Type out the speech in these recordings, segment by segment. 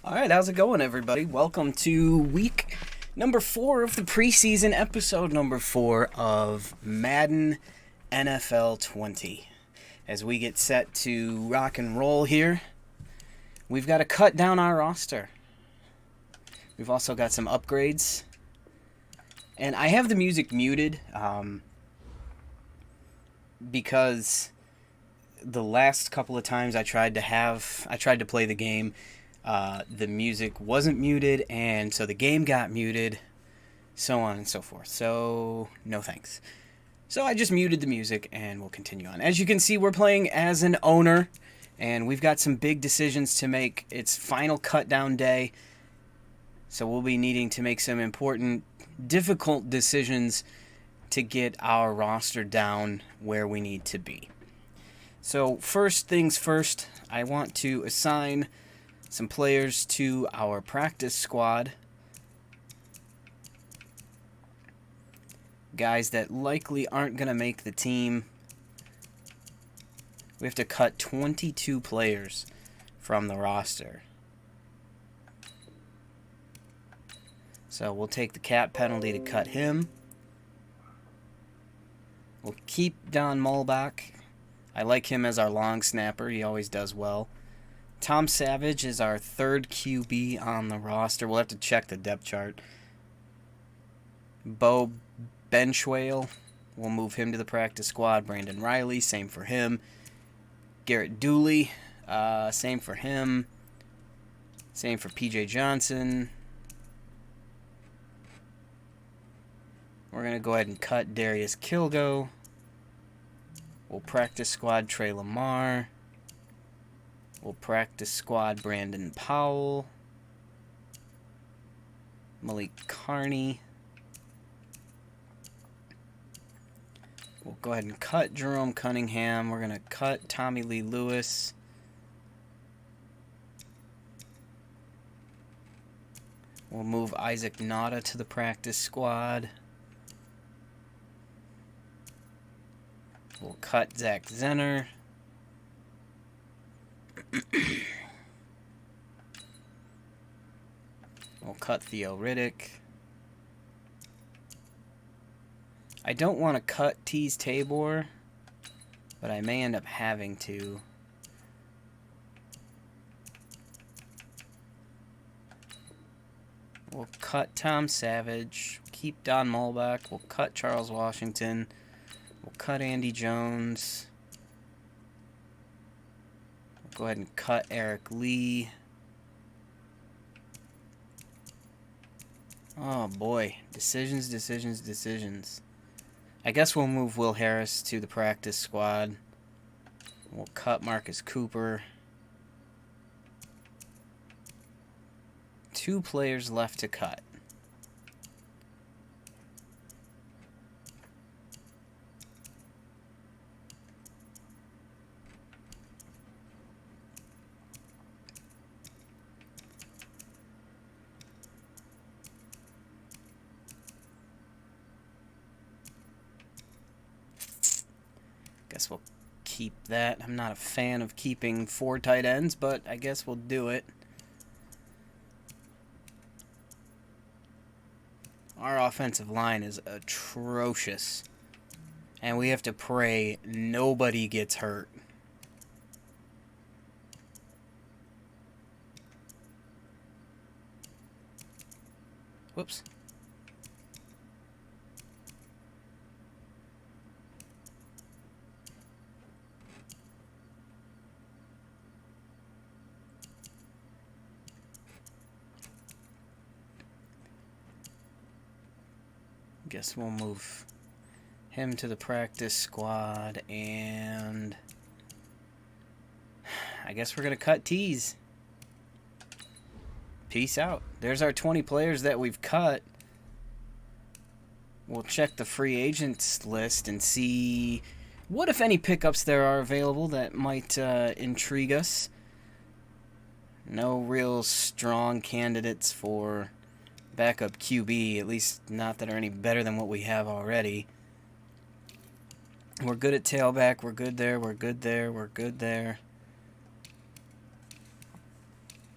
Alright, how's it going, everybody? Welcome to week number 4 of the preseason, episode number 4 of Madden NFL 20. As we get set to rock and roll here, we've got to cut down our roster. We've also got some upgrades. And I have the music muted because the last couple of times I tried to play the game, the music wasn't muted, and so the game got muted, so on and so forth. So, no thanks. So I just muted the music, and we'll continue on. As you can see, we're playing as an owner, and we've got some big decisions to make. It's final cut down day, so we'll be needing to make some important, difficult decisions to get our roster down where we need to be. So first things first, I want to assign some players to our practice squad. Guys that likely aren't going to make the team. We have to cut 22 players from the roster. So we'll take the cap penalty to cut him. We'll keep Don Mulbach. I like him as our long snapper. He always does well. Tom Savage is our third QB on the roster. We'll have to check the depth chart. Bo Benchwale, we'll move him to the practice squad. Brandon Riley, same for him. Garrett Dooley, same for him. Same for PJ Johnson. We're going to go ahead and cut Darius Kilgo. We'll practice squad Trey Lamar. We'll practice squad Brandon Powell. Malik Carney. We'll go ahead and cut Jerome Cunningham. We're going to cut Tommy Lee Lewis. We'll move Isaac Nada to the practice squad. We'll cut Zach Zenner. We'll cut Theo Riddick. I don't want to cut Tease Tabor, but I may end up having to. We'll cut Tom Savage. Keep Don Mulbach. We'll cut Charles Washington. We'll cut Andy Jones. We'll go ahead and cut Eric Lee. Oh boy. Decisions, decisions, decisions. I guess we'll move Will Harris to the practice squad. We'll cut Marcus Cooper. 2 players left to cut. Guess we'll keep that. I'm not a fan of keeping 4 tight ends, but I guess we'll do it. Our offensive line is atrocious. And we have to pray nobody gets hurt. Whoops. Guess we'll move him to the practice squad, and I guess we're going to cut Tease. Peace out. There's our 20 players that we've cut. We'll check the free agents list and see what, if any, pickups there are available that might intrigue us. No real strong candidates for backup QB, at least not that are any better than what we have already. We're good at tailback. We're good there. We're good there. We're good there.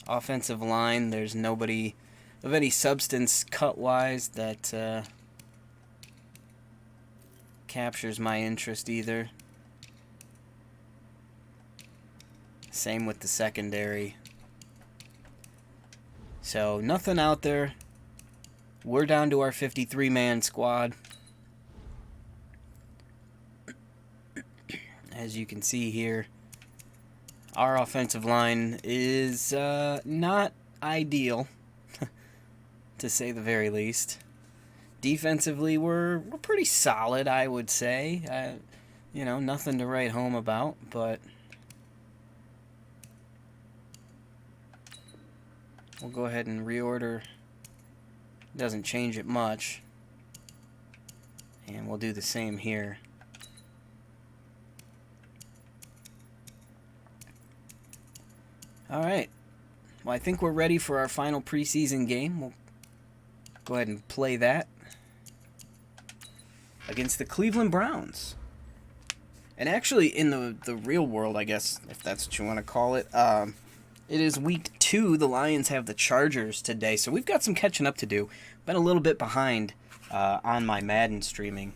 Offensive line, there's nobody of any substance cut-wise that captures my interest either. Same with the secondary. So nothing out there. We're down to our 53-man squad. As you can see here, our offensive line is not ideal, to say the very least. Defensively, we're pretty solid, I would say. You know, nothing to write home about, but we'll go ahead and reorder. Doesn't change it much. And we'll do the same here. Alright. Well, I think we're ready for our final preseason game. We'll go ahead and play that against the Cleveland Browns. And actually, in the real world, I guess, if that's what you want to call it, it is week 2. The Lions have the Chargers today, so we've got some catching up to do. Been a little bit behind on my Madden streaming.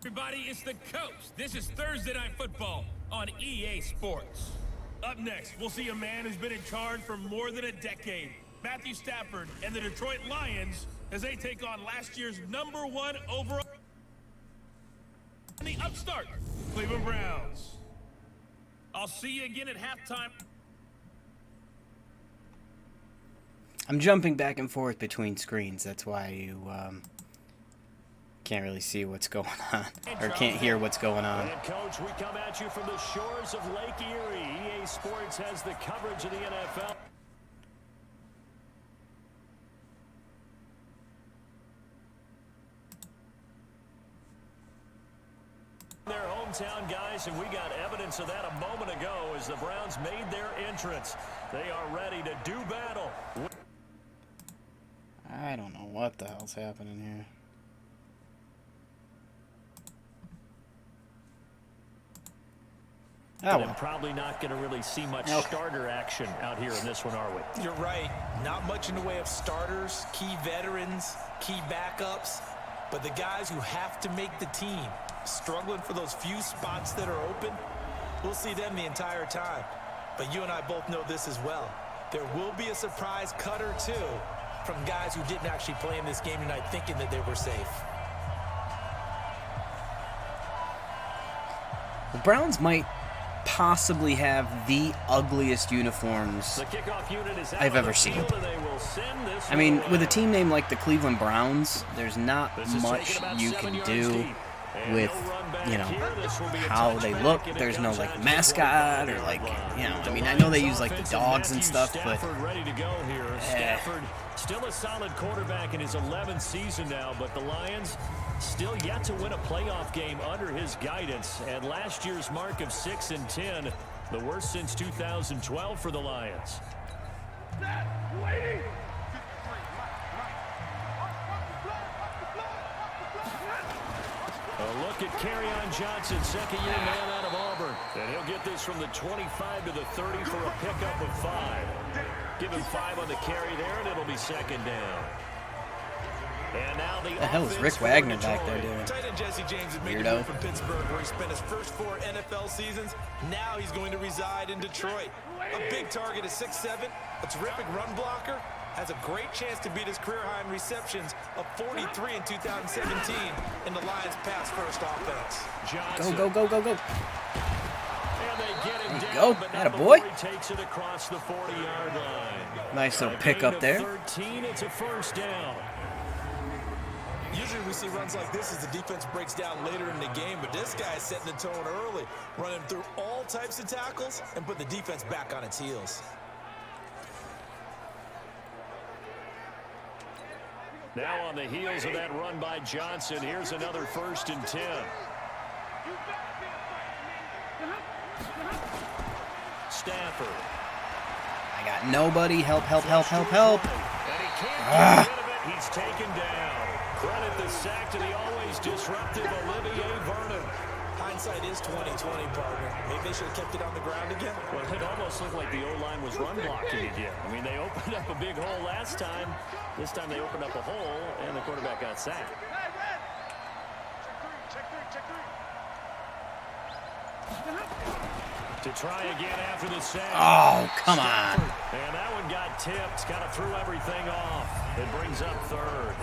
Everybody, it's the Coach. This is Thursday Night Football on EA Sports. Up next, we'll see a man who's been in charge for more than a decade. Matthew Stafford and the Detroit Lions as they take on last year's #1 overall and the upstart Cleveland Browns. I'll see you again at halftime. I'm jumping back and forth between screens. That's why you can't really see what's going on, or can't hear what's going on. And Coach, we come at you from the shores of Lake Erie. EA Sports has the coverage of the NFL. Their hometown guys, and we got evidence of that a moment ago as the Browns made their entrance. They are ready to do battle. I don't know what the hell's happening here. Oh, well. We're probably not going to really see much starter action out here in this one, are we? You're right. Not much in the way of starters, key veterans, key backups, but the guys who have to make the team, struggling for those few spots that are open, we'll see them the entire time. But you and I both know this as well. There will be a surprise cut or two from guys who didn't actually play in this game tonight thinking that they were safe. The Browns might possibly have the ugliest uniforms I've ever seen. I mean, with a team name like the Cleveland Browns, there's not much you can do with, you know, how they look. There's no, like, mascot or, like, you know, I mean, I know they use, like, the dogs and stuff, but Stafford, still a solid quarterback in his 11th season now, but the Lions still yet to win a playoff game under his guidance. And last year's mark of 6-10, the worst since 2012 for the Lions. A look at Kerryon Johnson, second-year man out of Auburn. And he'll get this from the 25 to the 30 for a pickup of 5. Give him 5 on the carry there, and it'll be second down. And now the hell is Rick Wagner back there doing? Tight end Jesse James has made a move from Pittsburgh, where he spent his first 4 NFL seasons. Now he's going to reside in Detroit. A big target at 6'7", a terrific run blocker, has a great chance to beat his career high in receptions of 43 in 2017 in the Lions' pass-first offense. Go, go, go, go, go. And they get him There you down, go. but Atta now boy. before he takes it across the 40-yard line. Nice little A pickup gain of there. 13, it's a first down. Usually we see runs like this as the defense breaks down later in the game, but this guy is setting the tone early, running through all types of tackles and putting the defense back on its heels. Now on the heels of that run by Johnson, here's another 1st and 10. Stafford. I got nobody. Help, help, help, help, help. And he can't get rid of it. He's taken down. Credit the sack to the always disruptive Olivier Vernon. Hindsight is 20/20, partner. Maybe they should have kept it on the ground again. Well, it almost looked like the O-line was run blocking again. I mean, they opened up a big hole last time. This time they opened up a hole, and the quarterback got sacked. To try again after the sack. Oh, come on. And that one got tipped. Kind of threw everything off. It brings up 3rd.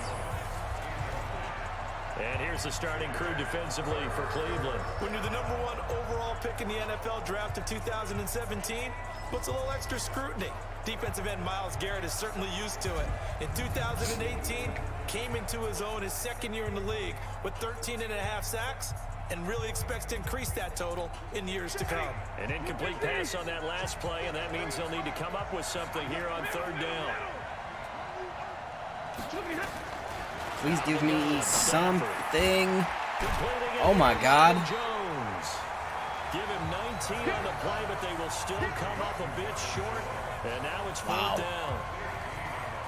And here's the starting crew defensively for Cleveland. When you're the #1 overall pick in the NFL draft of 2017, puts a little extra scrutiny. Defensive end Myles Garrett is certainly used to it. In 2018, came into his own his 2nd year in the league with 13.5 sacks and really expects to increase that total in years to come. An incomplete pass on that last play, and that means they'll need to come up with something here on 3rd down. Please give me something. Oh, my God. Jones. Give him 19 on the play, but they will still come up a bit short. And now it's 4th down.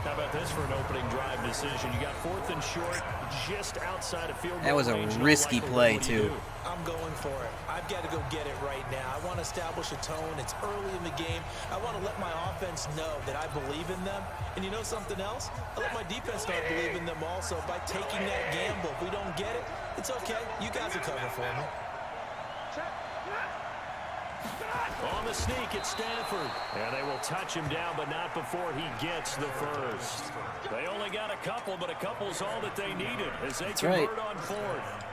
How about this for an opening drive decision? You got 4th and short, just outside of field goal. That was a risky play, too. I'm going for it. I've got to go get it right now. I want to establish a tone. It's early in the game. I want to let my offense know that I believe in them. And you know something else? I let my defense know I believe in them also by taking that gamble. If we don't get it, it's okay. You guys will cover for me. On the sneak, it's Stafford. And they will touch him down, but not before he gets the 1st. They only got a couple, but a couple's all that they needed as they convert on 4th.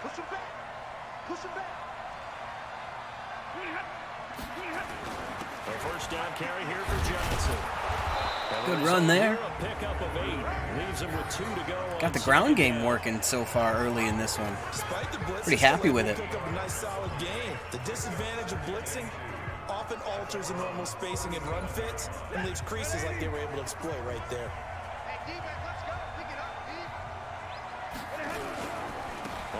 Push him back. Push him back. A 1st down carry here for Johnson. Good run there. A pickup of 8. Leaves him with 2 to go. Got the ground game working so far early in this one. Pretty happy with it. A nice solid game. The disadvantage of blitzing often alters the normal spacing and run fits and leaves creases like they were able to exploit right there.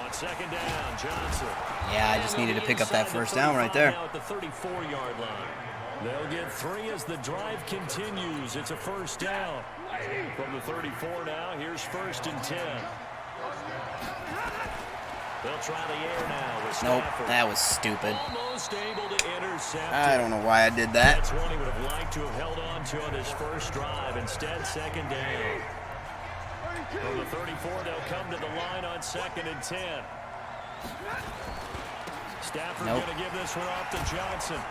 On 2nd down, Johnson. Yeah, I just needed to pick up that 1st down right there. Now at the 34-yard line. They'll get 3 as the drive continues. It's a 1st down. From the 34 now, here's 1st and 10. They'll try the air now with Nope, Stafford. that was stupid. Almost able to intercept. I don't know why I did that. That's one he would have liked to have held on to on his 1st drive. Instead, 2nd down. From the 34, they'll come to the line on 2nd and 10. Stafford going to give this one off to Johnson.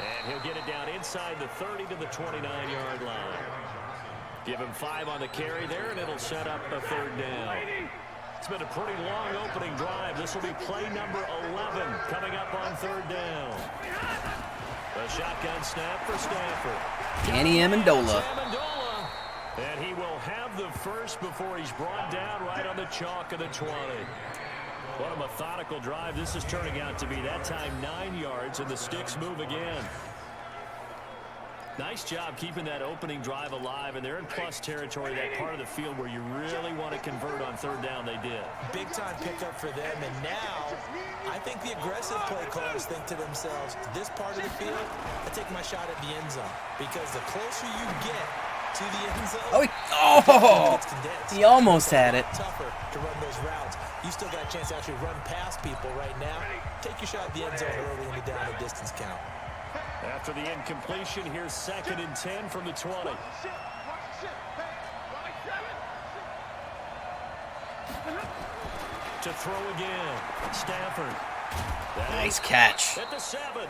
And he'll get it down inside the 30 to the 29-yard line. Give him 5 on the carry there, and it'll set up a 3rd down. It's been a pretty long opening drive. This will be play number 11 coming up on 3rd down. A shotgun snap for Stafford. Danny Amendola. And he will have the 1st before he's brought down right on the chalk of the 20. What a methodical drive this is turning out to be. That time 9 yards, and the sticks move again. Nice job keeping that opening drive alive, and they're in plus territory, that part of the field where you really want to convert on 3rd down. They did. Big time pickup for them, and now I think the aggressive play callers think to themselves, this part of the field, I take my shot at the end zone, because the closer you get to the end zone, he almost had it. Tougher to run those routes. You still got a chance to actually run past people right now. Take your shot at the end zone early in the down and distance count. After the incompletion, here's 2nd and 10 from the 20. To throw again, Stafford. Nice catch. At the 7.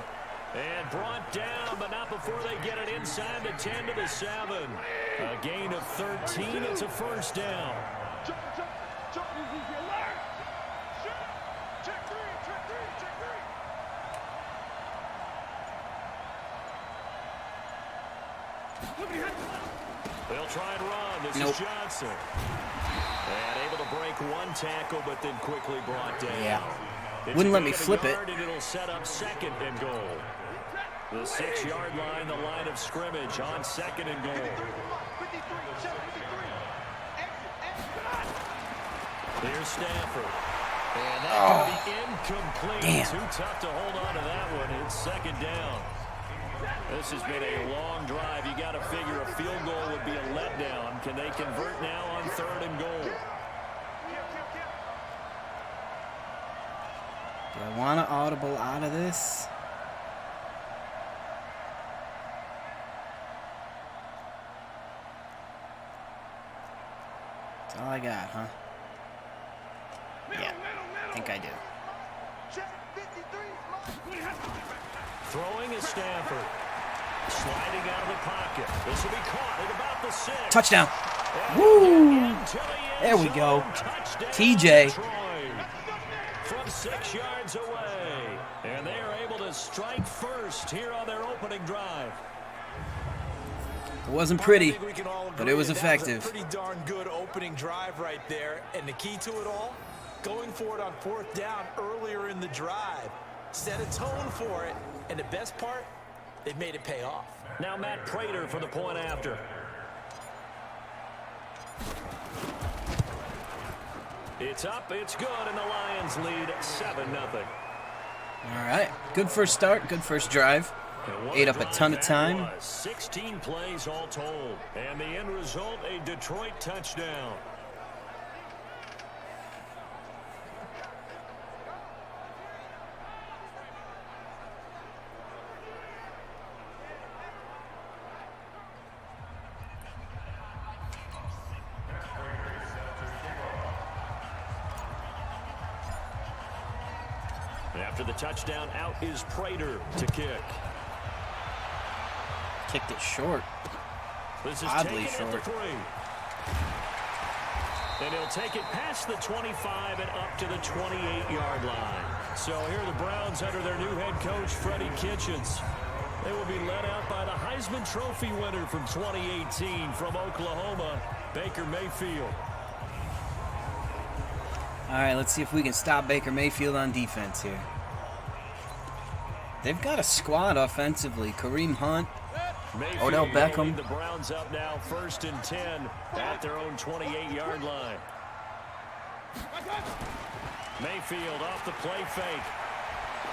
And brought down, but not before they get it inside the 10 to the 7. A gain of 13. It's a 1st down. They'll try and run. This is Johnson. And able to break 1 tackle, but then quickly brought down. Yeah. Wouldn't let me flip it. And it'll set up 2nd and goal. The 6-yard line, the line of scrimmage on 2nd and goal. Here's Stafford. And that could be incomplete. Damn. Too tough to hold on to that one. It's 2nd down. This has been a long drive. You got to figure a field goal would be a letdown. Can they convert now on 3rd and goal? Do I want to audible out of this? That's all I got, huh? Yeah, I think I do. Throwing is Stafford. Sliding out of the pocket. This will be caught at about the 6. Touchdown. Woo! There we go. TJ. From 6 yards away. And they are able to strike first here on their opening drive. It wasn't pretty, but it was effective. That was a pretty darn good opening drive right there. And the key to it all, going for it on 4th down earlier in the drive. Set a tone for it. And the best part, they've made it pay off. Now Matt Prater for the point after. It's up, it's good, and the Lions lead 7-0. All right, good first start, good first drive. Ate up a ton of time. 16 plays all told, and the end result, a Detroit touchdown. After the touchdown, out is Prater to kick. Kicked it short. This is Oddly taken short. At the 3. And he'll take it past the 25 and up to the 28-yard line. So here are the Browns under their new head coach, Freddie Kitchens. They will be led out by the Heisman Trophy winner from 2018 from Oklahoma, Baker Mayfield. All right, let's see if we can stop Baker Mayfield on defense here. They've got a squad offensively. Kareem Hunt, Mayfield Odell Beckham. The Browns up now 1st and 10 at their own 28-yard line. Mayfield off the play fake.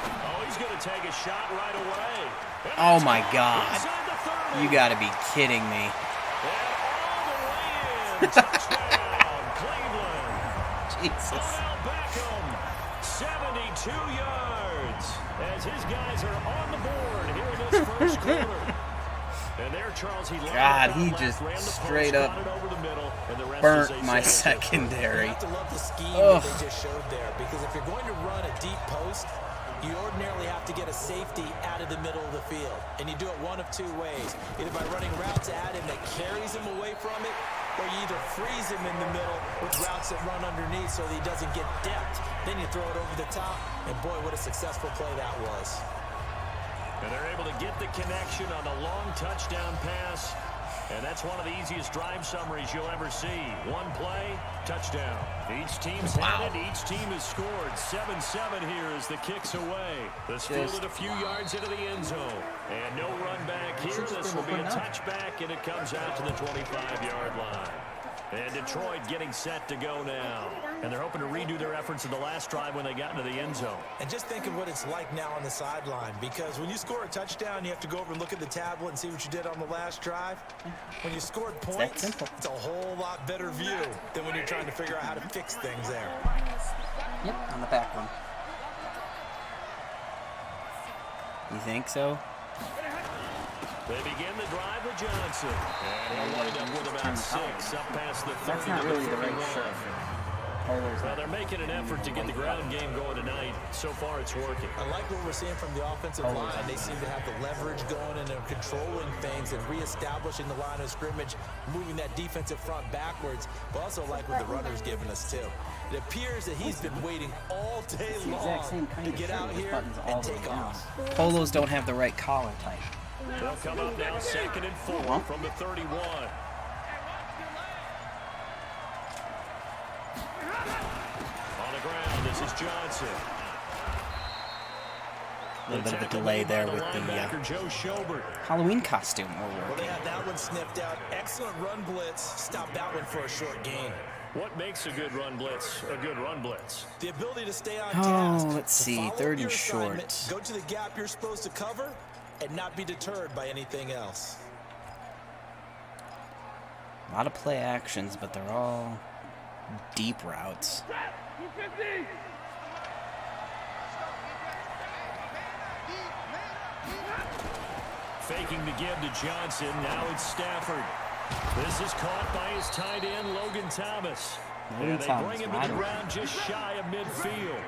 Oh, he's going to take a shot right away. Oh my God. You got to be kidding me. And all the way in. Touchdown, Cleveland. Jesus. Odell Beckham, 72 yards. As his guys are on the board here in this first quarter. And there, Charles, God, he just straight up burnt my secondary. You have to love the scheme that they just showed there, because if you're going to run a deep post, you ordinarily have to get a safety out of the middle of the field. And you do it one of two ways. Either by running routes at him that carries him away from it, or you either freeze him in the middle with routes that run underneath so that he doesn't get depth. Then you throw it over the top, and boy, what a successful play that was. And they're able to get the connection on a long touchdown pass. And that's one of the easiest drive summaries you'll ever see. One play, touchdown. Each team's had it. Each team has scored. 7-7 here as the kick's away. This fielded a few yards into the end zone. And no run back here. This will be a touchback, and it comes out to the 25-yard line. And Detroit getting set to go now. And they're hoping to redo their efforts in the last drive when they got into the end zone. And just think of what it's like now on the sideline, because when you score a touchdown, you have to go over and look at the tablet and see what you did on the last drive. When you scored points, it's a whole lot better view than when you're trying to figure out how to fix things there. Yep, on the back one. You think so? They begin the drive with Johnson. And he'll wind up with about 6 up past the 30. That's not really the right shirt. Well, they're making an effort to get the ground game going tonight. So far, it's working. I like what we're seeing from the offensive line. They seem to have the leverage going, and they're controlling things and reestablishing the line of scrimmage, moving that defensive front backwards, but also like what the runner's giving us, too. It appears that he's been waiting all day long to get out here and take off. Polos don't have the right collar type. They'll come up now 2nd and 4 from the 31. On the ground, this is Johnson. little bit of a delay there with the Halloween costume we're Well, working. they had that one sniffed out. Excellent run blitz. Stop that one for a short gain. What makes a good run blitz a good run blitz? The ability to stay on Oh, task. let's to see. follow 3rd your and short. assignment, go to the gap you're supposed to cover and not be deterred by anything else. A lot of play actions, but they're all deep routes. Faking the give to Johnson. Now it's Stafford. This is caught by his tight end, Logan Thomas. And they bring him to the ground just shy of midfield.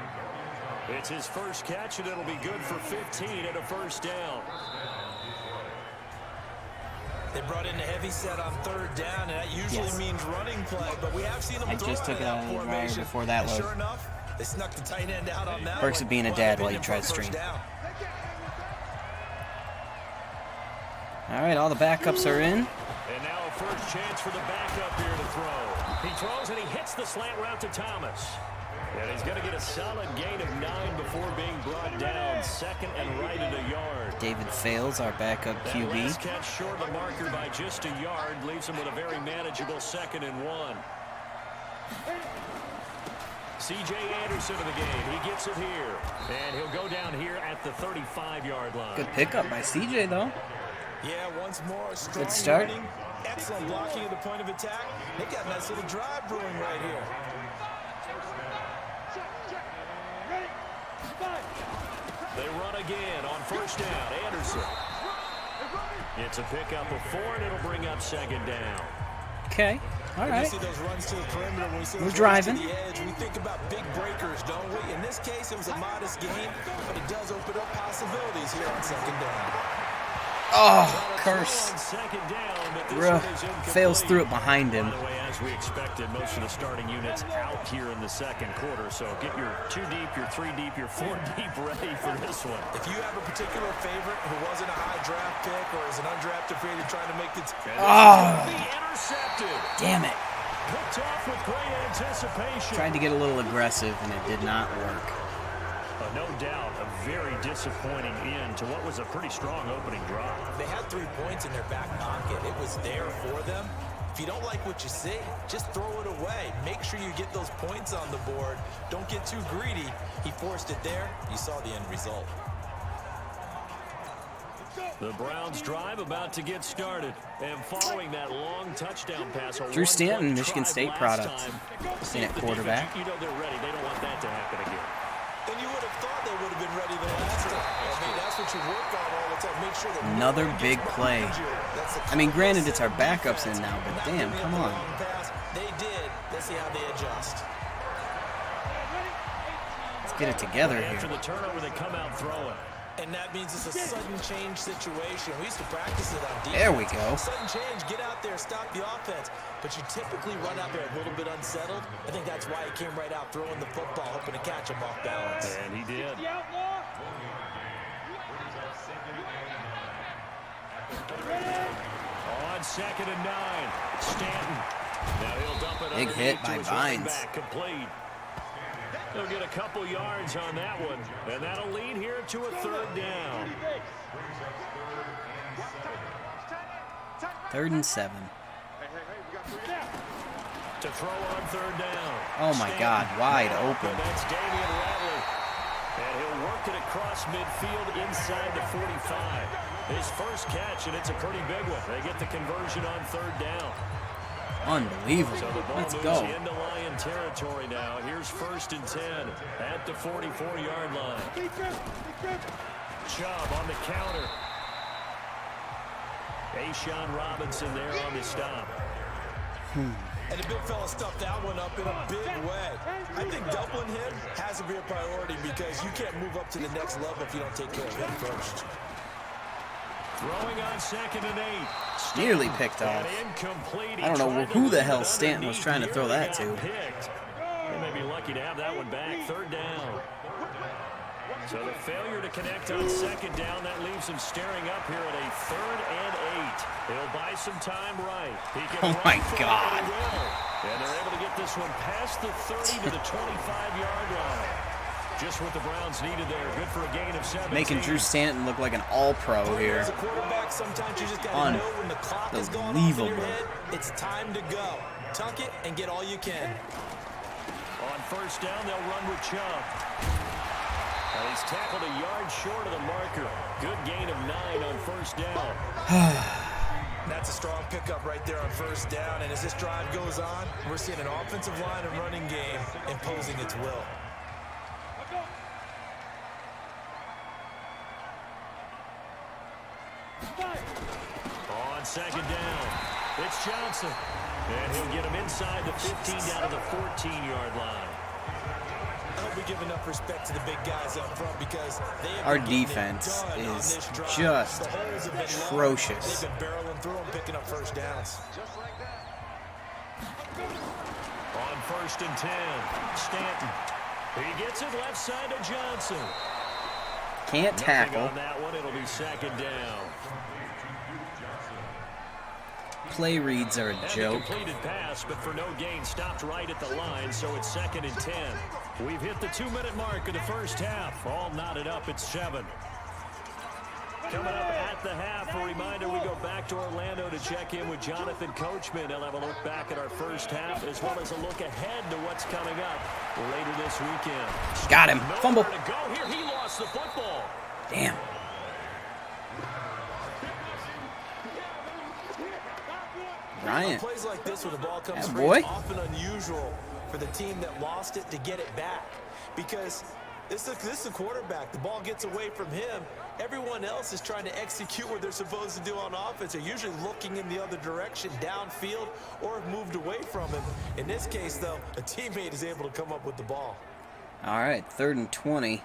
It's his first catch, and it'll be good for 15 and a first down. They brought in a heavy set on 3rd down, and that usually means running play, but we have seen them throw just took out of that a driver formation. before that load. Sure enough, they snuck the tight end out on that Perks one. of being a dad while you try to stream. All right, all the backups are in. And now a first chance for the backup here to throw. He throws and he hits the slant route to Thomas. And he's going to get a solid gain of 9 before being brought down. 2nd and right at a yard. David Fales, our backup That QB. last catch short of the marker by just a yard leaves him with a very manageable 2nd and 1. C.J. Anderson of the game. He gets it here. And he'll go down here at the 35-yard line. Good pickup by CJ, though. Yeah, once more, strong Good start. running, excellent blocking at the point of attack. They got a nice little drive brewing right here. They run again on first down. Anderson. It's a pickup of 4, and it'll bring up 2nd down. Okay, all When right. we see those runs to the perimeter, when we see those We're runs driving. to the edge, we think about big breakers, don't we? In this case, it was a modest gain, but it does open up possibilities here on 2nd down. Oh, curse. On 2nd down, but this Ruh. one is incomplete. Fails through it behind him. By the way, as we expected, most of the starting units out here in the 2nd quarter. So get your 2 deep, your 3 deep, your 4 deep ready for this one. If you have a particular favorite who wasn't a high draft pick or is an undrafted free agent trying to make the team. Oh, Intercepted. damn it. Picked off with great anticipation. Tried to get a little aggressive, and it did not work. No doubt, a very disappointing end to what was a pretty strong opening drive. They had 3 points in their back pocket. It was there for them. If you don't like what you see, just throw it away. Make sure you get those points on the board. Don't get too greedy. He forced it there. You saw the end result. The Browns drive about to get started. And following that long touchdown pass, a Drew Stanton, one-point Michigan drive State last product. time. Sitting at The quarterback. defense, you know they're ready. They don't want that to happen again. And you would have thought they would have been ready the last time. I mean, that's what you work on all the time. Make sure that Another nobody big gets play. behind you. That's the I mean, granted, it's our defense. backups in now, but Not damn, giving come up the on. long pass. They did. Let's see how they adjust. Let's get it together After here. the turnover, they come out throwing. And that means it's a sudden change situation. We used to practice it on defense. There we go. Sudden change, get out there, stop the offense. But you typically run out there a little bit unsettled. I think that's why he came right out throwing the football, hoping to catch him off balance. And he did. On 2nd and 9, Stanton. Now he'll dump it Big hit underneath by to his running Vines. back, complete. They'll get a couple yards on that one, and that'll lead here to a 3rd down. 3rd and 7. To throw on 3rd down. Oh my God, wide open. That's Damian Ratley. And he'll work it across midfield inside the 45. His first catch, and it's a pretty big one. They get the conversion on 3rd down. Unbelievable. So the ball Let's moves go. into Lion territory now. Here's 1st and 10 at the 44-yard line. Chubb on the counter. A'Shawn Robinson there on the stop. And the big fella stuffed that one up in a big way. I think doubling him has to be a priority because you can't move up to the next level if you don't take care of him first. Throwing on 2nd and 8. Nearly picked off. And incomplete. I don't know He tried who to the leave hell it Stanton was trying to throw that underneath. to. He got picked. They may be lucky to have that one back. 3rd down. So the failure to connect on 2nd down, that leaves him staring up here at a 3rd and 8. He'll buy some time right. He can Oh run my for it, God. and he will. And they're able to get this one past the 30 to the 25-yard line. Just what the Browns needed there. Good for a gain of 17. Making Drew Stanton look like an all-pro here. As a quarterback, sometimes you just gotta know when the clock is going off in your head, it's time to go. Tuck it and get all you can. On first down, they'll run with Chubb. And he's tackled a yard short of the marker. Good gain of 9 on first down. That's a strong pickup right there on first down. And as this drive goes on, we're seeing an offensive line and running game imposing its will. On second down, it's Johnson. And he'll get him inside the 15 down to the 14-yard line. I hope we give enough respect to the big guys up front because our defense is just atrocious. They've been barreling through them, picking up first downs. On first and 10, Stanton. He gets it left side to Johnson. Can't tackle. On that one, it'll be second down. Play reads are a joke. Completed pass, but for no gain, stopped right at the line, so it's second and 10. We've hit the 2-minute mark of the first half. All knotted up at 7. Coming up at the half, a reminder we go back to Orlando to check in with Jonathan Coachman. He'll have a look back at our first half as well as a look ahead to what's coming up later this weekend. Got him. Fumble. To go here. He lost the football. Damn. Bryant. Plays like this when the ball comes free, boy. it's often unusual for the team that lost it to get it back because this is a quarterback. The ball gets away from him. Everyone else is trying to execute what they're supposed to do on offense. They're usually looking in the other direction, downfield, or have moved away from him. In this case, though, a teammate is able to come up with the ball. All right, 3rd and 20.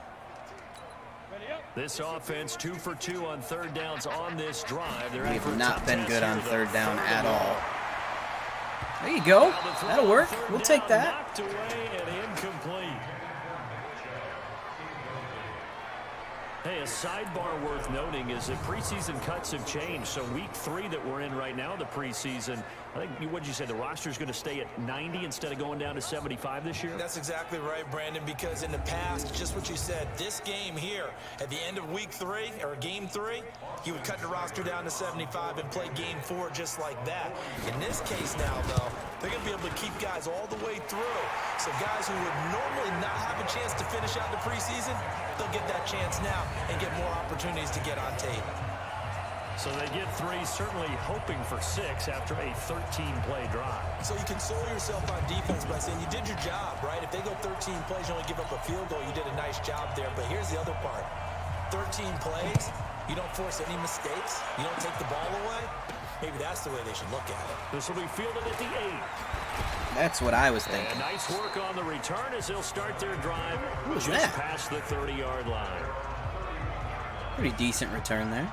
This offense 2 for 2 on third downs on this drive. We have not been good on third down at all. There you go. That'll work. We'll take that. Knocked away and incomplete. Hey, a sidebar worth noting is that preseason cuts have changed. So week 3 that we're in right now, the preseason, I think, what did you say, the roster's going to stay at 90 instead of going down to 75 this year? That's exactly right, Brandon, because in the past, just what you said, this game here, at the end of week 3, or game 3, he would cut the roster down to 75 and play game 4 just like that. In this case now, though, they're going to be able to keep guys all the way through. So guys who would normally not have a chance to finish out the preseason, they'll get that chance now and get more opportunities to get on tape. So they get 3, certainly hoping for 6 after a 13-play drive. So you console yourself on defense by saying you did your job, right? If they go 13 plays, you only give up a field goal, you did a nice job there. But here's the other part. 13 plays, you don't force any mistakes, you don't take the ball away. Maybe that's the way they should look at it. This will be fielded at the 8. That's what I was thinking. And nice work on the return as they'll start their drive Who's just that? past the 30-yard line. Pretty decent return there.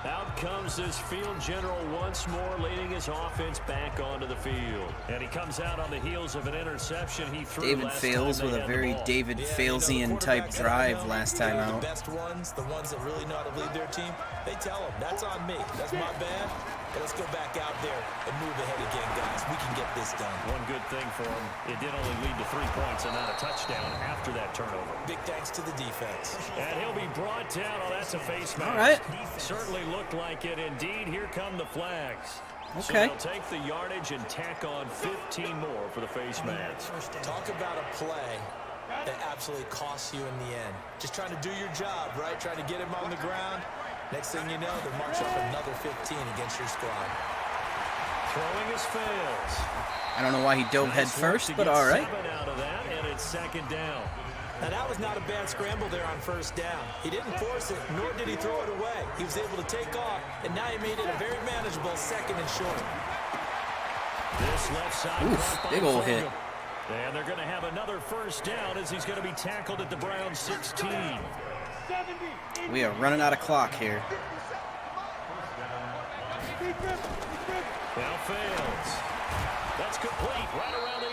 Out comes this field general once more, leading his offense back onto the field. And he comes out on the heels of an interception he threw David last Fales time with they a had the very ball. David Falesian type drive last time out. The best ones, the ones that really know how to lead their team, they tell them, that's on me. That's my bad. But let's go back out there and move ahead again, guys. We can get this done. One good thing for him, it did only lead to 3 points and not a touchdown after that turnover. Big thanks to the defense. And he'll be brought down. Oh, that's a face mask. All right. Certainly looked like it. Indeed, here come the flags. So Okay. they'll take the yardage and tack on 15 more for the face mask. Talk about a play that absolutely costs you in the end. Just trying to do your job, right? Trying to get him on the ground. Next thing you know, they're marching up another 15 against your squad. Throwing his fails. I don't know why he dove head first, but all right. 7 out of that, and it's second down. Now, that was not a bad scramble there on first down. He didn't force it, nor did he throw it away. He was able to take off, and now he made it a very manageable 2nd and short. This left side. Oof, big old hit. And they're going to have another first down as he's going to be tackled at the Browns 16. We are running out of clock here. Now fails. That's complete right around the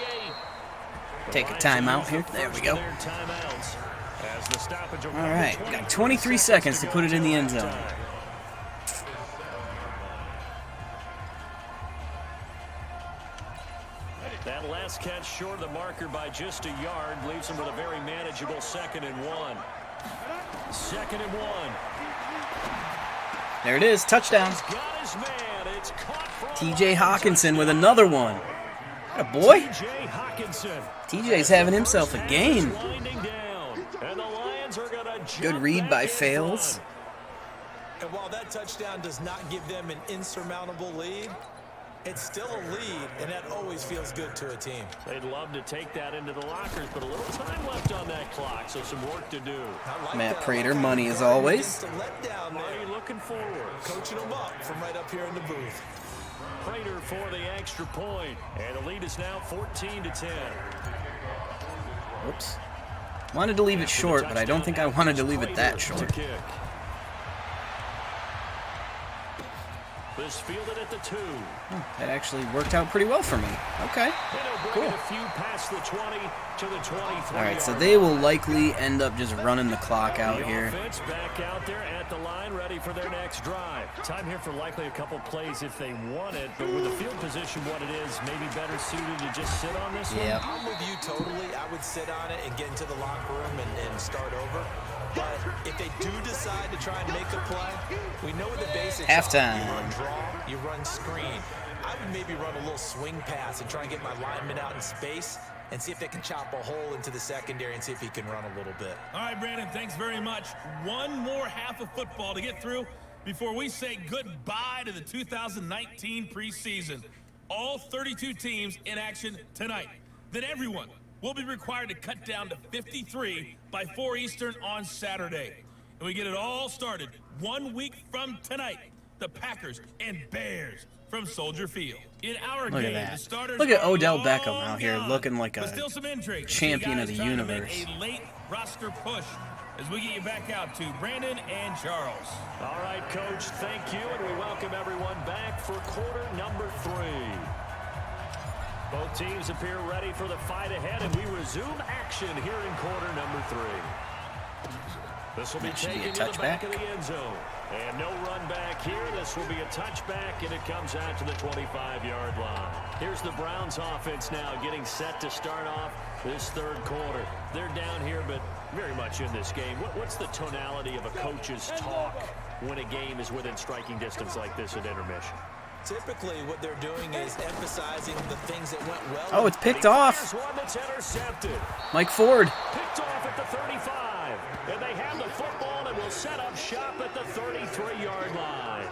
8. Take a timeout here. There we go. As the stoppage will All right, got 23 seconds to put it in the end zone. That last catch short of the marker by just a yard leaves him with a very manageable 2nd and 1. 2nd and 1. There it is, touchdown. TJ Hawkinson with another one. A boy. TJ's having himself a game. Good read by Fails. And while that touchdown does not give them an insurmountable lead, it's still a lead, and that always feels good to a team. They'd love to take that into the lockers, but a little time left on that clock, so some work to do. Matt Prater, money as always. Money looking forward. Coaching them up from right up here in the booth. Prater for the extra point, and the lead is now 14-10. Oops. Wanted to leave it short, but I don't think I wanted to leave it that short. This fielded at the 2. That actually worked out pretty well for me. Okay, cool. A few past the 20 to the 23. All right, so they will likely end up just running the clock out here. Offense back out there at the line, ready for their next drive. Time here for likely a couple plays if they want it, but with the field position what it is, maybe better suited to just sit on this one. I'm with you totally. I would sit on it and get into the locker room and start over. But if they do decide to try and make a play, we know what the basics Halftime. are. You run draw, you run screen. I would maybe run a little swing pass and try and get my lineman out in space and see if they can chop a hole into the secondary and see if he can run a little bit. All right, Brandon, thanks very much. One more half of football to get through before we say goodbye to the 2019 preseason. All 32 teams in action tonight. Then everyone will be required to cut down to 53 by 4 Eastern on Saturday. And we get it all started 1 week from tonight. The Packers and Bears from Soldier Field. In our Look game, at the starters that. Look at are Odell long Beckham out here gone, looking like but a still some intrigue. champion of the Trying to make universe. a late roster push as we get you back out to Brandon and Charles. All right, Coach, thank you, and we welcome everyone back for quarter number 3. Both teams appear ready for the fight ahead, and we resume action here in quarter number 3. This will be taken to the back of the end zone. And no run back here. This will be a touchback, and it comes out to the 25-yard line. Here's the Browns offense now getting set to start off this third quarter. They're down here, but very much in this game. What's the tonality of a coach's talk when a game is within striking distance like this at intermission? Typically, what they're doing is emphasizing the things that went well. Oh, it's picked off. One that's intercepted. Mike Ford. Picked off at the 35. And they have the football and will set up shop at the 33-yard line.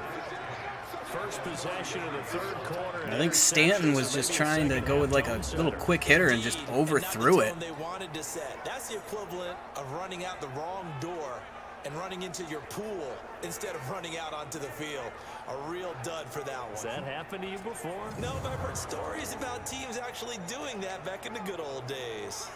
First possession of the third quarter. I think Stanton was just trying to go with like a little quick hitter and just overthrew it. They wanted to set. That's the equivalent of running out the wrong door and running into your pool instead of running out onto the field. A real dud for that one. Has that happened to you before? No, but I've heard stories about teams actually doing that back in the good old days.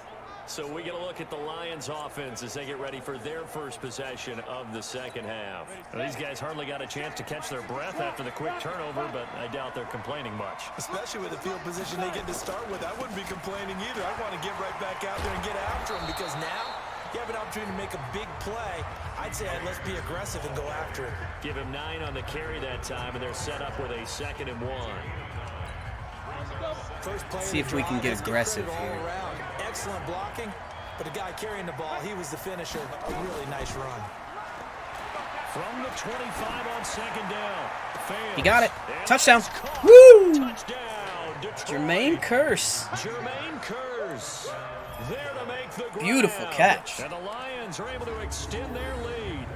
So we get a look at the Lions offense as they get ready for their first possession of the second half. Well, these guys hardly got a chance to catch their breath after the quick turnover, but I doubt they're complaining much. Especially with the field position they get to start with. I wouldn't be complaining either. I want to get right back out there and get after them because now you have an opportunity to make a big play. I'd say let's be aggressive and go after it. Give him 9 on the carry that time, and they're set up with a 2nd and 1. See if we can get aggressive here. Excellent blocking, but the guy carrying the ball, he was the finisher. A really nice run. From the 25 on 2nd down. He got it. Touchdown. Woo! Touchdown. Jermaine Kearse. Jermaine Kearse. There to make the grab. Beautiful catch. And the Lions are able to extend their lead.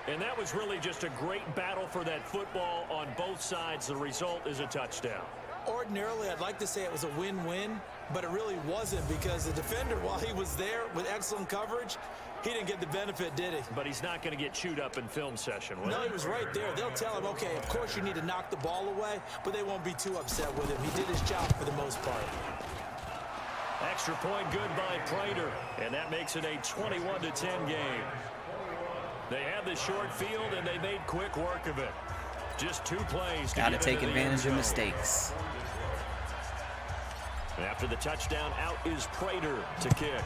And that was really just a great battle for that football on both sides. The result is a touchdown. Ordinarily, I'd like to say it was a win-win, but it really wasn't because the defender, while he was there with excellent coverage, he didn't get the benefit, did he? But he's not going to get chewed up in film session, will No, he? he was right there. They'll tell him, okay, of course you need to knock the ball away, but they won't be too upset with him. He did his job for the most part. Extra point good by Prater, and that makes it a 21-10 game. They had the short field, and they made quick work of it. Just 2 plays. Got to take advantage of mistakes. And after the touchdown, out is Prater to kick.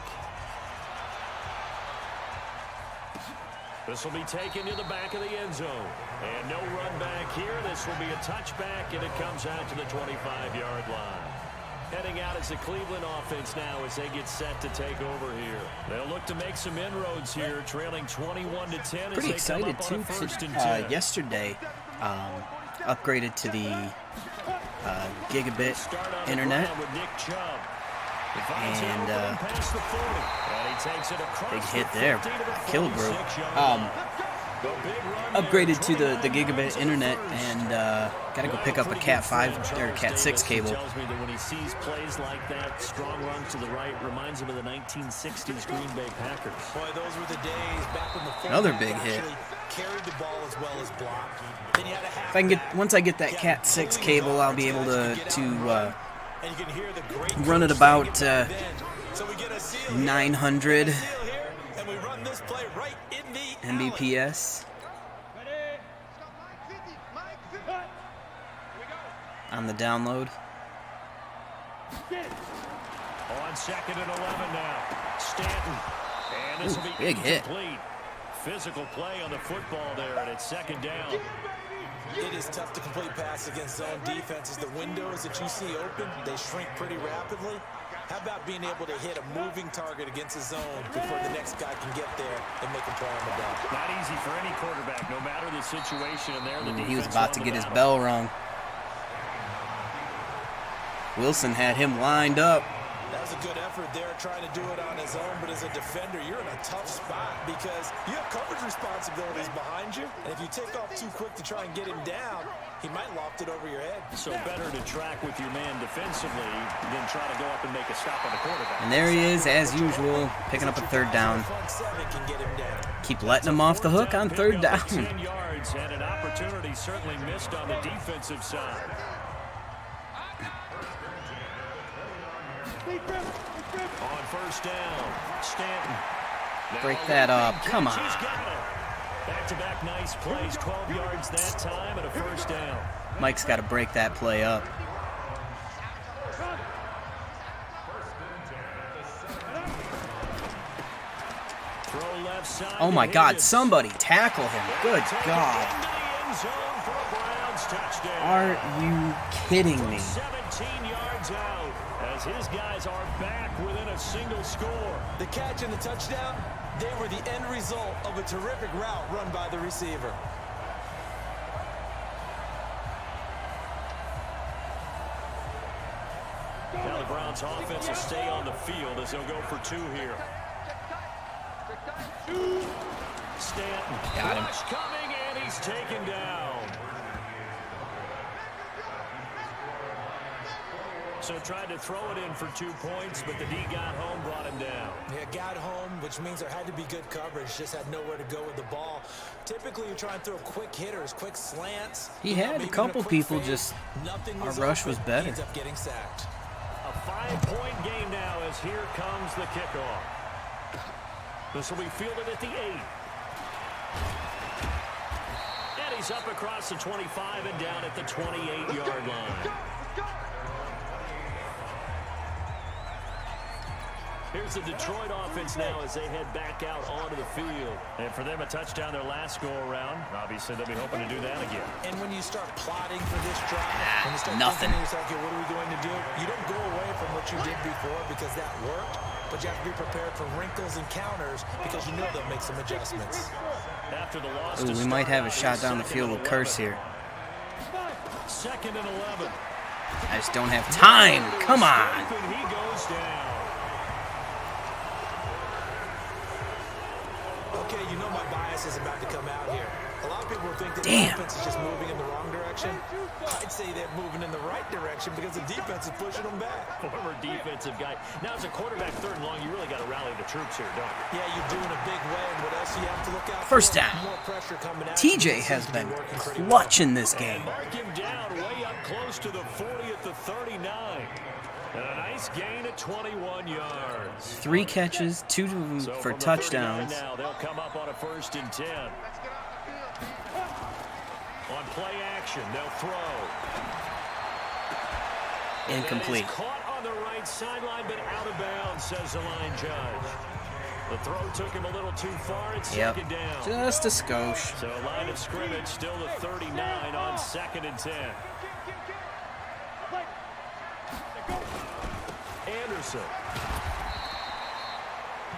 This will be taken to the back of the end zone. And no run back here. This will be a touchback, and it comes out to the 25-yard line. Heading out as the Cleveland offense now as they get set to take over here. They'll look to make some inroads here, trailing 21-10. Pretty excited too. Yesterday, upgraded to the gigabit internet, and big hit there, killed bro. Upgraded to the gigabit internet, and gotta go pick up a Cat 5 or Cat 6 cable. Tells me that when he sees plays like that, strong runs to the right, reminds him of the 1960s Green Bay Packers. Boy, those were the days back when the Another big hit. carried the ball as well as blocked. Then you had a If I can get, once I get that Cat 6 cable, I'll be able to run at about 900 Mbps on the download. On 2nd and 11 now. Stanton. And this will be big hit. Incomplete. Physical play on the football there, and it's 2nd down. It is tough to complete pass against zone defenses. The windows that you see open, they shrink pretty rapidly. How about being able to hit a moving target against a zone before the next guy can get there and make a play on the ball? Not easy for any quarterback, no matter the situation. And there, the He was about to get his bell rung. Wilson had him lined up. That was a good effort there, trying to do it on his own, but as a defender, you're in a tough spot because you have coverage responsibilities behind you, and if you take off too quick to try and get him down, he might loft it over your head. So better to track with your man defensively than try to go up and make a stop on the quarterback. And there he is, as usual, picking up a 3rd down. Keep letting him off the hook on 3rd down. 10 yards and an opportunity certainly missed on the defensive side. On 1st down, Stanton. Break that up. Come on. Back-to-back nice plays, 12 yards that time and a 1st down. Mike's got to break that play up. Throw left side. Oh my God, somebody tackle him. Good God. Are you kidding me? 17 yards out as his guys are back within a single score. The catch and the touchdown, they were the end result of a terrific route run by the receiver. Now the Browns offense will stay on the field as they'll go for 2 here. Stanton. Got him. Rush coming, and he's taken down. So tried to throw it in for 2 points, but the D got home, brought him down. Yeah, got home, which means there had to be good coverage. Just had nowhere to go with the ball. Typically, you're trying to throw quick hitters, quick slants. He had a couple people just, our rush was better. He ends up getting sacked. A 5-point game now as here comes the kickoff. This will be fielded at the 8. And he's up across the 25 and down at the 28-yard line. Here's the Detroit offense now as they head back out onto the field. And for them, a touchdown their last go-around. Obviously, they'll be hoping to do that again. And when you start plotting for this drive, when you start nothing. thinking to yourself, okay, what are we going to do? You don't go away from what you did before because that worked, but you have to be prepared for wrinkles and counters because you know they'll make some adjustments. After the loss, Ooh, we might have a shot down the field with Curse here. 2nd and 11. I just don't have time. Come on. He goes down. Okay, you know my bias is about to come out here. A lot of people think that the Damn. defense is just moving in the wrong direction. I'd say they're moving in the right direction because the defense is pushing them back. Former defensive guy. Now, as a quarterback 3rd and long, you really got to rally the troops here, don't you? Yeah, you're doing a big way, and what else you have to look out First for? down. More pressure coming out. TJ has been clutch in this game. Mark him down way up close to the 40 at the 39. And a nice gain at 21 yards. 3 catches, 2 of them So for from the 39 touchdowns. now, they'll come up on a 1st and 10. On play action, they'll throw. Incomplete. That is caught on the right sideline, but out of bounds, says the line judge. The throw took him a little too far. It's 2nd down. Just a skosh. So line of scrimmage still the 39 on 2nd and 10. Anderson.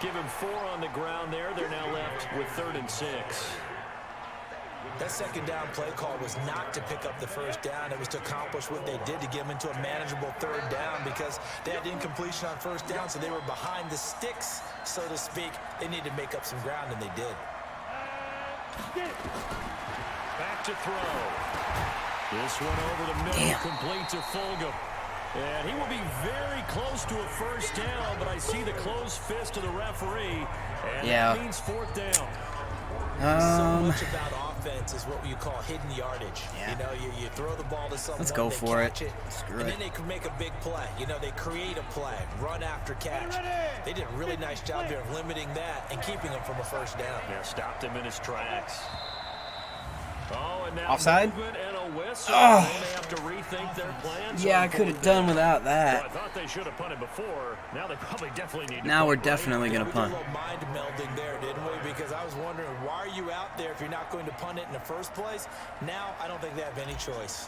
Give him 4 on the ground there. They're now left with 3rd and 6. That second down play call was not to pick up the first down. It was to accomplish what they did to get them into a manageable 3rd down because they had incompletion on first down, so they were behind the sticks, so to speak. They needed to make up some ground, and they did. Back to throw. This one over the middle, complete to Fulgham. And he will be very close to a first down, but I see the closed fist of the referee, and that means 4th down. So much about offense is what you call hidden yardage. Yeah. You know, you throw the ball to someone, let's go for it. And then they can make a big play. You know, they create a play, run after catch. They did a really nice job there of limiting that and keeping him from a first down. Yeah, stopped him in his tracks. Oh, and now offside? And a whistle. Oh. They may have to rethink their plans. Yeah, I could have done without that. Well, I thought they should have punted before. Now they probably definitely need to Now punt, we're right? definitely going to punt. We did a little mind melding there, didn't we? Because I was wondering, why are you out there if you're not going to punt it in the first place? Now I don't think they have any choice.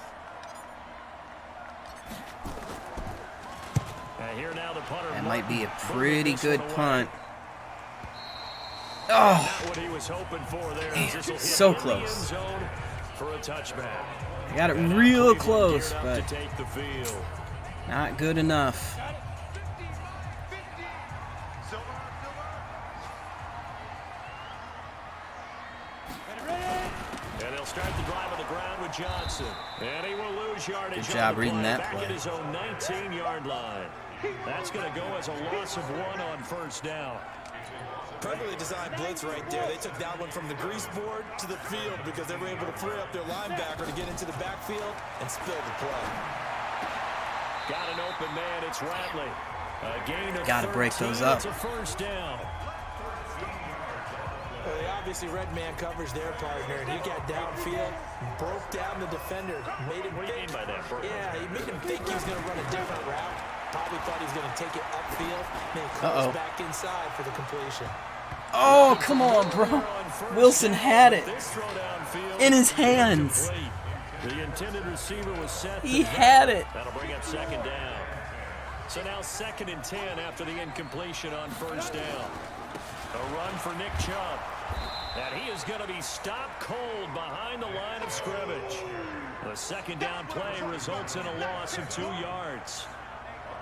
Here now the punter. That might be a pretty good punt. Not what he was hoping for there. Man, so close. For a touchback. I got it real close, but to take the field. not good enough. And they'll start the drive on the ground with Johnson. And he will lose yardage. Good job reading that back play. at his own 19-yard line. That's going to go as a loss of 1 on first down. Perfectly designed blitz right there. They took that one from the grease board to the field because they were able to free up their linebacker to get into the backfield and spill the play. Got an open man. It's Ratley. A gain of Gotta break those up. It's a first down. Well, they obviously red man coverage their partner, and he got downfield, broke down the defender, made him What do you mean by that, Bert? Yeah, he made him think he was going to run a different route. Probably thought he was going to take it upfield, then he closed back inside for the completion. Oh, come on, bro. Wilson had it in his hands. The intended receiver was set. He had it. That'll bring up second down. So now 2nd and 10 after the incompletion on first down. A run for Nick Chubb. And he is going to be stopped cold behind the line of scrimmage. The second down play results in a loss of 2 yards.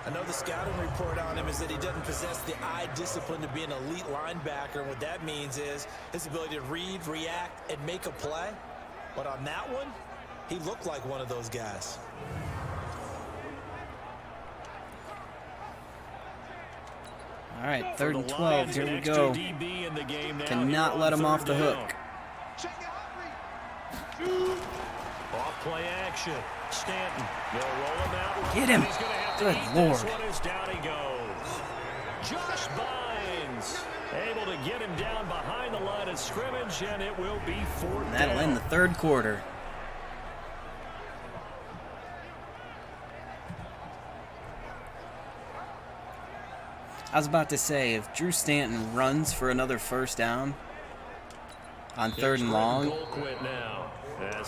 I know the scouting report on him is that he doesn't possess the eye discipline to be an elite linebacker. What that means is his ability to read, react, and make a play. But on that one, he looked like one of those guys. All right, 3rd and 12. Here we go. Cannot let him off the hook. Off play action. Stanton. They'll roll him out. Get him. Good Lord. This one is down he goes. Josh Bynes able to get him down behind the line of scrimmage, and it will be 4th down. That'll end the 3rd quarter. I was about to say, if Drew Stanton runs for another first down on 3rd and long,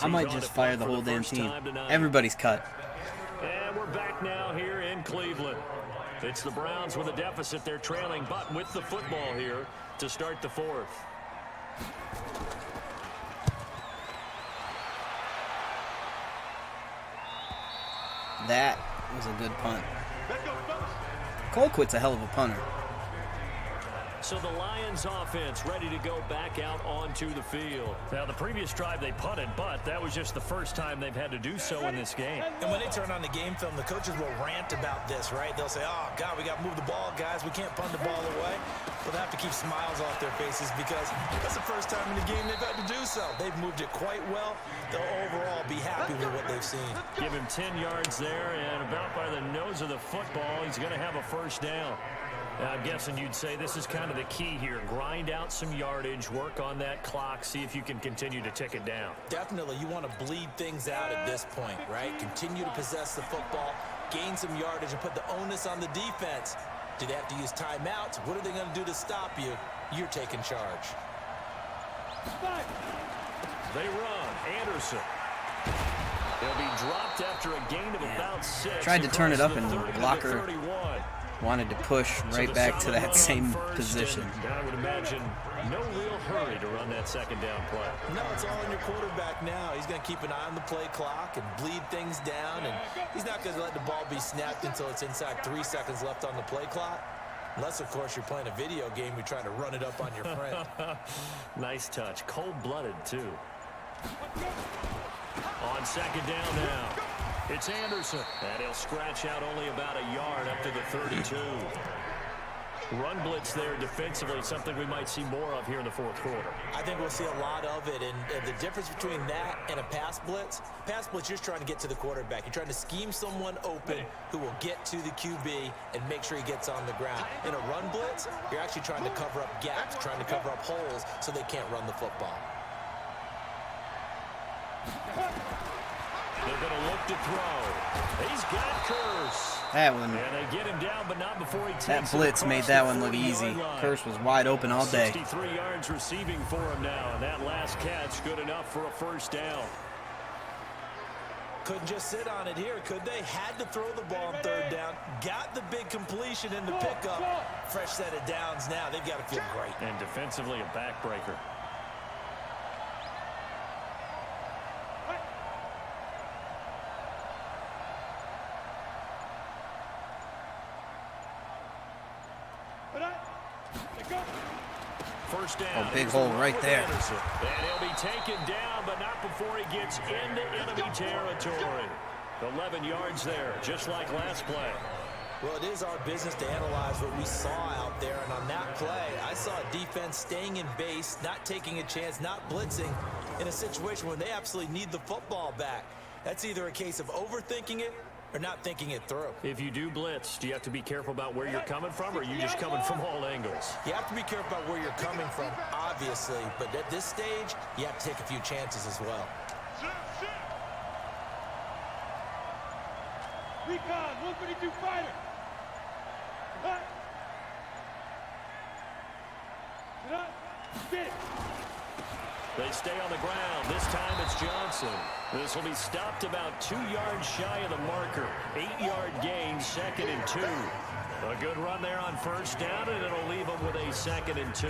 I might just fire the whole damn team. Everybody's cut. And we're back now here in Cleveland. It's the Browns with a deficit. They're trailing, but with the football here to start the 4th. That was a good punt. Colquitt's a hell of a punter. So the Lions offense ready to go back out onto the field. Now, the previous drive they punted, but that was just the first time they've had to do so in this game. And when they turn on the game film, the coaches will rant about this, right? They'll say, oh, God, we got to move the ball, guys. We can't punt the ball away. But they have to keep smiles off their faces because that's the first time in the game they've had to do so. They've moved it quite well. They'll overall be happy with what they've seen. Give him 10 yards there, and about by the nose of the football, he's going to have a first down. I'm guessing you'd say this is kind of the key here. Grind out some yardage, work on that clock, see if you can continue to tick it down. Definitely, you want to bleed things out at this point, right? Continue to possess the football, gain some yardage, and put the onus on the defense. Do they have to use timeouts? What are they going to do to stop you? You're taking charge. They run. Anderson. They'll be dropped after a gain of about 6. Tried to turn it up and blocker wanted to push right back to that same position. I would imagine no real hurry to run that second down play. No, it's all on your quarterback now. He's going to keep an eye on the play clock and bleed things down, and he's not going to let the ball be snapped until it's inside 3 seconds left on the play clock. Unless, of course, you're playing a video game, you're trying to run it up on your friend. Nice touch. Cold-blooded, too. On second down now, it's Anderson. And he'll scratch out only about a yard up to the 32. Run blitz there defensively, something we might see more of here in the fourth quarter. I think we'll see a lot of it, and the difference between that and a pass blitz, you're just trying to get to the quarterback. You're trying to scheme someone open who will get to the QB and make sure he gets on the ground. In a run blitz, you're actually trying to cover up gaps, trying to cover up holes so they can't run the football. They're going to look to throw. He's got Curse. That one. And they get him down, but not before he takes That blitz made that one look easy. Curse was wide open all day. 63 yards receiving for him now, and that last catch good enough for a first down. Couldn't just sit on it here, could they? Had to throw the ball on third down. Got the big completion in the pickup. Fresh set of downs now. They've got to feel great. And defensively a backbreaker. First down. Oh, big hole right there. And he'll be taken down, but not before he gets into enemy territory. 11 yards there, just like last play. Well, it is our business to analyze what we saw out there, and on that play, I saw a defense staying in base, not taking a chance, not blitzing, in a situation where they absolutely need the football back. That's either a case of overthinking it or not thinking it through. If you do blitz, do you have to be careful about where you're coming from, or are you just coming from all angles? You have to be careful about where you're coming from, obviously, but at this stage, you have to take a few chances as well. Recon, 132 fighter. They stay on the ground. This time it's Johnson. This will be stopped about 2 yards shy of the marker. 8-yard gain, 2nd and 2. A good run there on first down, and it'll leave them with a 2nd and 2.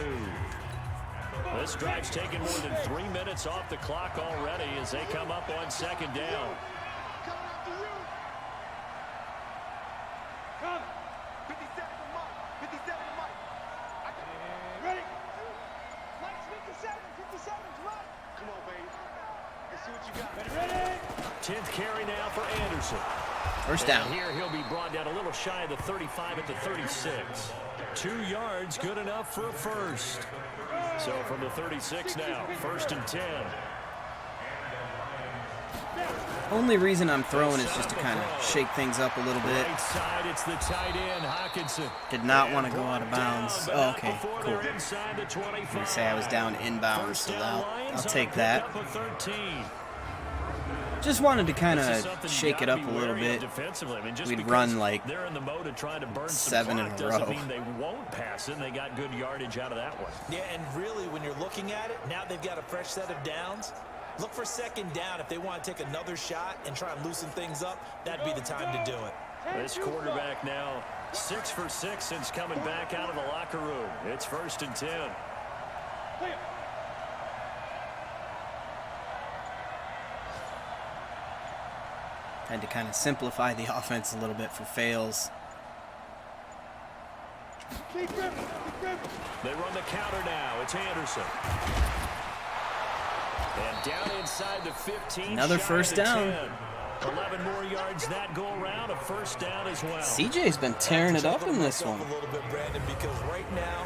This drive's taken more than 3 minutes off the clock already as they come up on second down. Ready? 10th carry now for Anderson. First down. And here he'll be brought down a little shy of the 35 at the 36. 2 yards, good enough for a first. So from the 36 now, 1st and 10. Only reason I'm throwing is just to kind of shake things up a little bit. Right side, it's the tight end, Hockenson. Did not want to go out of bounds. Oh, okay, cool. Inside the 25. You say I was down inbounds, so I'll take that. Just wanted to kind of shake it up a little bit. We'd run like 7 in a row. Mean they won't pass it, and they got good yardage out of that one. Yeah, and really, when you're looking at it, now they've got a fresh set of downs. Look for second down if they want to take another shot and try and loosen things up. That'd be the time to do it. This quarterback now 6 for 6 since coming back out of the locker room. It's 1st and 10. Had to kind of simplify the offense a little bit for fails. They run the counter now. It's Anderson. And down inside the 15. Another first down. 11 more yards that go around. A first down as well. CJ's been tearing it up in this one. A little bit, Brandon, because right now,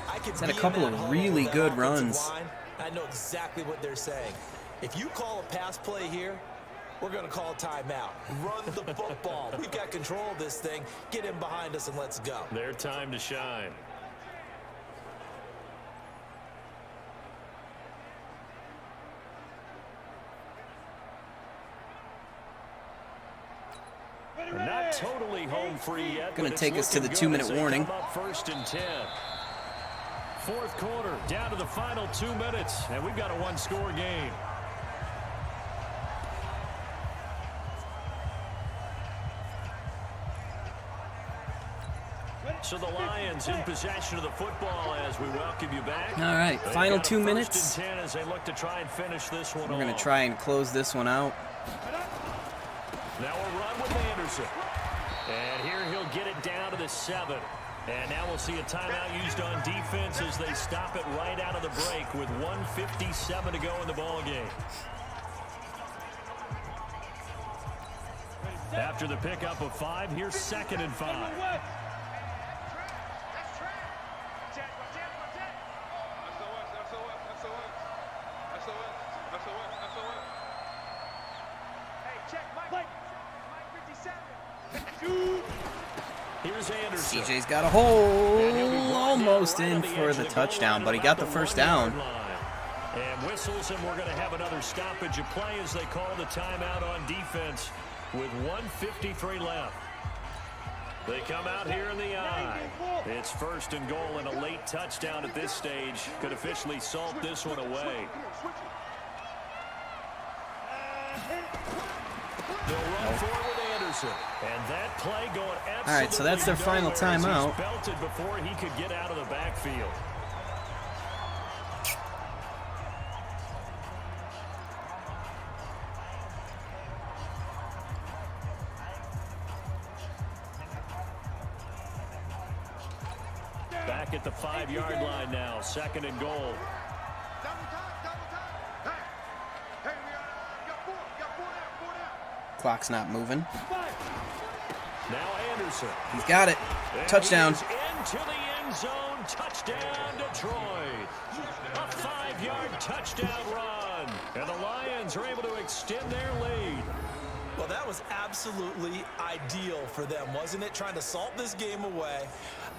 I can He's had a couple of really good runs. I know exactly what they're saying. If you call a pass play here, we're going to call a timeout. Run the football. We've got control of this thing. Get in behind us and let's go. Their time to shine. Not totally home free yet. Going to take us to the 2-minute warning. 1st and 10. Fourth quarter, down to the final 2 minutes, and we've got a one-score game. So the Lions in possession of the football as we welcome you back. All right, final 2 minutes. 10 as they look to try and finish this one. We're going to try and close this one out. Now a run with Anderson. And here he'll get it down to the 7. And now we'll see a timeout used on defense as they stop it right out of the break with 1:57 to go in the ball game. After the pickup of 5, here's 2nd and 5. Here's Anderson. CJ's got a hole, almost in for the touchdown, but he got the first down. And whistles, and we're going to have another stoppage of play as they call the timeout on defense with 1:53 left. They come out here in the eye. It's 1st and goal, and a late touchdown at this stage could officially salt this one away. They'll run forward with Anderson, and that play going absolutely. All right, so that's their final timeout. He's belted before he could get out of the backfield. Back at the 5-yard line now, 2nd and goal. Clock's not moving. Now Anderson. He's got it. Touchdown. Into the end zone. Touchdown, Detroit. A 5-yard touchdown run. And the Lions are able to extend their lead. Well, that was absolutely ideal for them, wasn't it? Trying to salt this game away.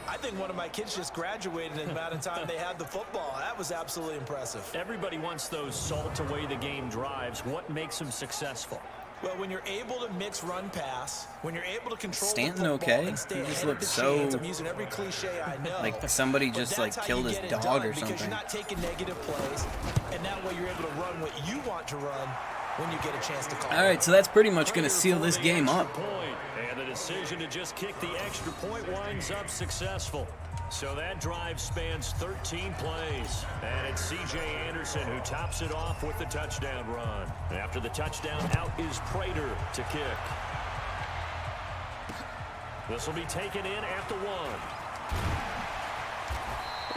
I think one of my kids just graduated in the amount of time they had the football. That was absolutely impressive. Everybody wants those salt away the game drives. What makes them successful? Well, when you're able to mix run pass, when you're able to control Stanton the football okay? and stay He just ahead of looked the so chains. I'm using every cliche I know. like somebody But just that's like how killed you his get it dog done, or because something. you're not taking negative plays, and that way you're able to run what you want to run when you get a chance to call. All right, so that's pretty much going to seal this game up. And the decision to just kick the extra point winds up successful. So that drive spans 13 plays. And it's C.J. Anderson who tops it off with the touchdown run. After the touchdown, out is Prater to kick. This will be taken in at the 1.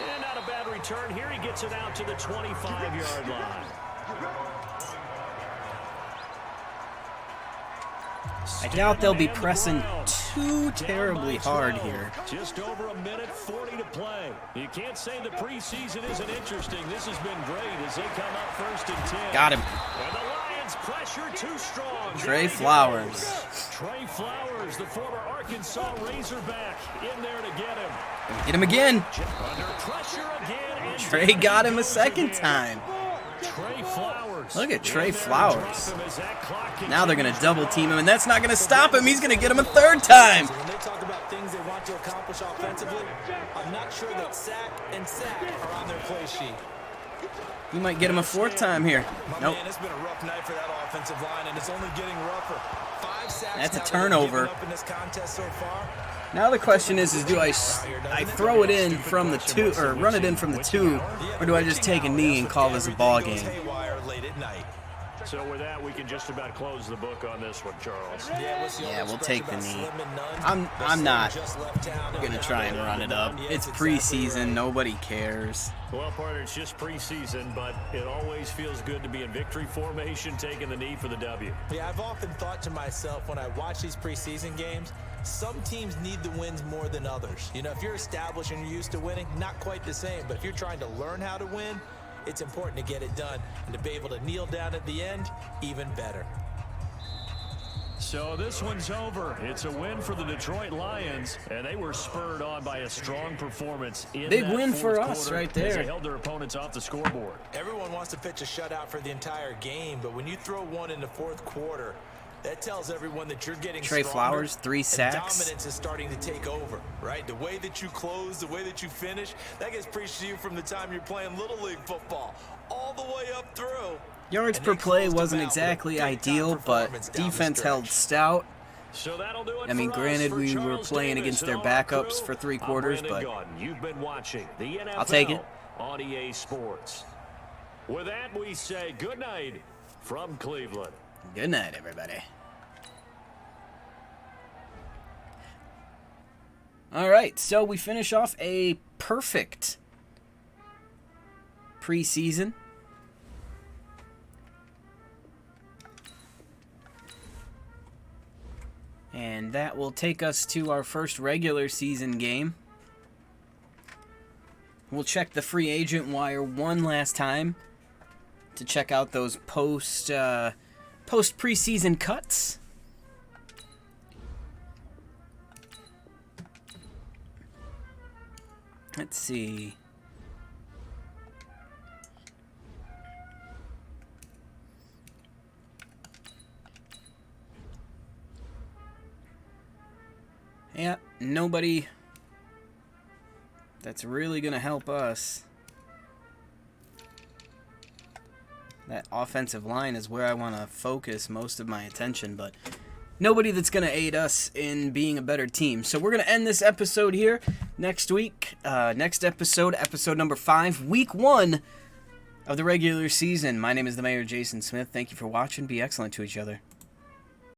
And not a bad return here. He gets it out to the 25-yard line. I doubt they'll be pressing too terribly hard here. Just over a minute 40 to play. You can't say the preseason isn't interesting. This has been great as they come up 1st and 10. Got him. And the Lions pressure too strong. Trey Flowers. Trey Flowers, the former Arkansas Razorback, in there to get him. Get him again. Under pressure again. And Trey got him a second time. Trey Flowers. Look at Trey Flowers. Now they're going to double team him, and that's not going to stop him. He's going to get him a 3rd time. When they talk about things they want to accomplish offensively, I'm not sure that sack and sack are on their play sheet. He might get him a 4th time here. Nope. Man, it's been a rough night for that offensive line, and it's only getting rougher. 5 sacks. That's a now turnover. up in this contest so far. Now the question is do I throw it in from the 2 or run it in from the 2, or do I just take a knee and call this a ball game? So with that, we can just about close the book on this one, Charles. Yeah, we'll take the knee. I'm not gonna try and run it up. It's preseason. Nobody cares. Well, partner, it's just preseason, but it always feels good to be in victory formation, taking the knee for the W. Yeah, I've often thought to myself when I watch these preseason games, some teams need the wins more than others. You know, if you're established and you're used to winning, not quite the same. But if you're trying to learn how to win, it's important to get it done. And to be able to kneel down at the end, even better. So this one's over. It's a win for the Detroit Lions, and they were spurred on by a strong performance in Big that win for fourth us quarter right as there. they held their opponents off the scoreboard. Everyone wants to pitch a shutout for the entire game, but when you throw one in the 4th quarter, that tells everyone that you're getting Trey stronger, Flowers, 3 sacks. Dominance is starting to take over, right? The way that you close, the way that you finish, that gets preached to you from the time you're playing Little League football all the way up through. Yards per play wasn't exactly ideal, but defense held stout. So that'll do it I mean, for granted, us. we For were Charles playing Davis against and their all our backups crew, for 3 I'm quarters, Brandon but Gaudin. You've been watching the NFL I'll take it. on EA Sports. With that, we say good night from Cleveland. Good night, everybody. All right, so we finish off a perfect preseason. And that will take us to our first regular season game. We'll check the free agent wire one last time to check out those post preseason cuts. Let's see. Yeah, nobody that's really going to help us. That offensive line is where I want to focus most of my attention, but nobody that's going to aid us in being a better team. So we're going to end this episode here. Next week, next episode number 5, week 1 of the regular season. My name is the Mayor, Jason Smith. Thank you for watching. Be excellent to each other.